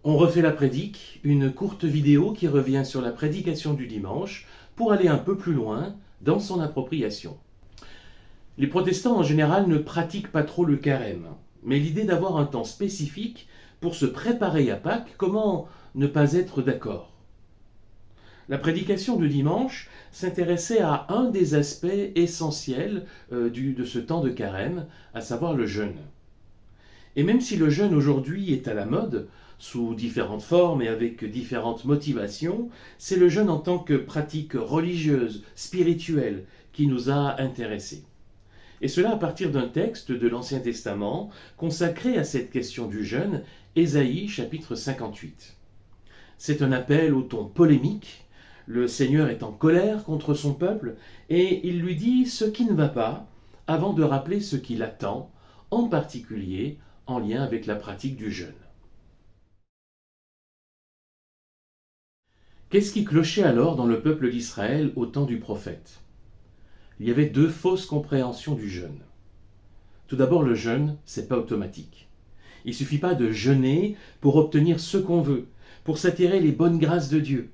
On refait la prédique, une courte vidéo qui revient sur la prédication du dimanche pour aller un peu plus loin dans son appropriation. Les protestants en général ne pratiquent pas trop le carême, mais l'idée d'avoir un temps spécifique pour se préparer à Pâques, comment ne pas être d'accord? La prédication du dimanche s'intéressait à un des aspects essentiels de ce temps de carême, à savoir le jeûne. Et même si le jeûne aujourd'hui est à la mode, sous différentes formes et avec différentes motivations, c'est le jeûne en tant que pratique religieuse, spirituelle, qui nous a intéressés. Et cela à partir d'un texte de l'Ancien Testament consacré à cette question du jeûne, Ésaïe chapitre 58. C'est un appel au ton polémique. Le Seigneur est en colère contre son peuple et il lui dit ce qui ne va pas avant de rappeler ce qui l'attend, en particulier en lien avec la pratique du jeûne. Qu'est-ce qui clochait alors dans le peuple d'Israël au temps du prophète? Il y avait deux fausses compréhensions du jeûne. Tout d'abord, le jeûne, c'est pas automatique. Il ne suffit pas de jeûner pour obtenir ce qu'on veut, pour s'attirer les bonnes grâces de Dieu.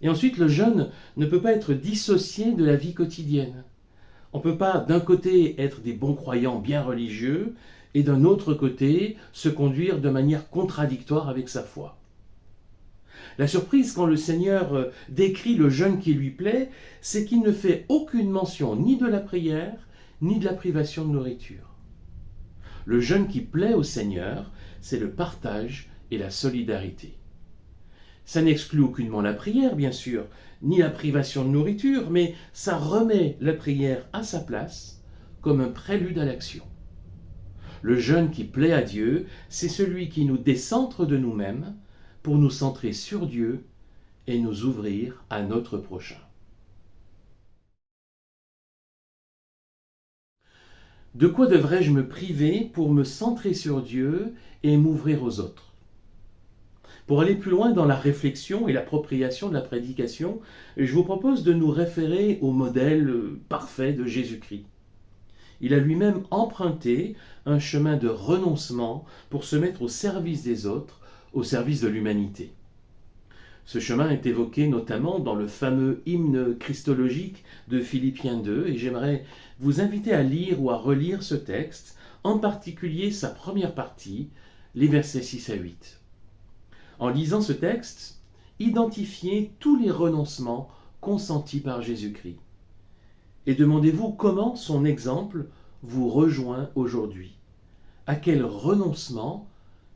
Et ensuite, le jeûne ne peut pas être dissocié de la vie quotidienne. On ne peut pas d'un côté être des bons croyants bien religieux et d'un autre côté se conduire de manière contradictoire avec sa foi. La surprise quand le Seigneur décrit le jeûne qui lui plaît, c'est qu'il ne fait aucune mention ni de la prière, ni de la privation de nourriture. Le jeûne qui plaît au Seigneur, c'est le partage et la solidarité. Ça n'exclut aucunement la prière, bien sûr, ni la privation de nourriture, mais ça remet la prière à sa place comme un prélude à l'action. Le jeûne qui plaît à Dieu, c'est celui qui nous décentre de nous-mêmes pour nous centrer sur Dieu et nous ouvrir à notre prochain. De quoi devrais-je me priver pour me centrer sur Dieu et m'ouvrir aux autres? Pour aller plus loin dans la réflexion et l'appropriation de la prédication, je vous propose de nous référer au modèle parfait de Jésus-Christ. Il a lui-même emprunté un chemin de renoncement pour se mettre au service des autres, au service de l'humanité. Ce chemin est évoqué notamment dans le fameux hymne christologique de Philippiens 2 et j'aimerais vous inviter à lire ou à relire ce texte, en particulier sa première partie, les versets 6 à 8. En lisant ce texte, identifiez tous les renoncements consentis par Jésus-Christ et demandez-vous comment son exemple vous rejoint aujourd'hui. À quel renoncement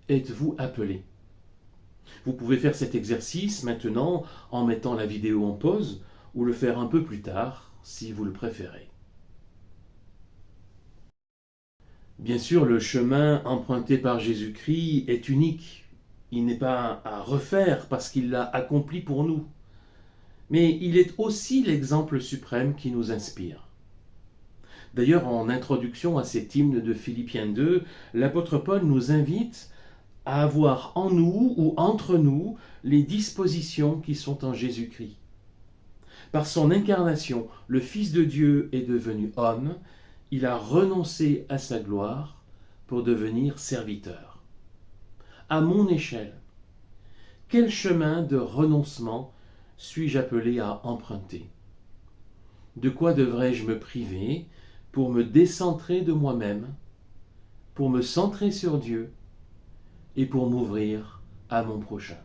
êtes-vous appelé? Vous pouvez faire cet exercice maintenant en mettant la vidéo en pause ou le faire un peu plus tard si vous le préférez. Bien sûr, le chemin emprunté par Jésus-Christ est unique. Il n'est pas à refaire parce qu'il l'a accompli pour nous. Mais il est aussi l'exemple suprême qui nous inspire. D'ailleurs, en introduction à cet hymne de Philippiens 2, l'apôtre Paul nous invite à avoir en nous ou entre nous les dispositions qui sont en Jésus-Christ. Par son incarnation, le Fils de Dieu est devenu homme, il a renoncé à sa gloire pour devenir serviteur. À mon échelle, quel chemin de renoncement suis-je appelé à emprunter? De quoi devrais-je me priver pour me décentrer de moi-même, pour me centrer sur Dieu et pour m'ouvrir à mon prochain?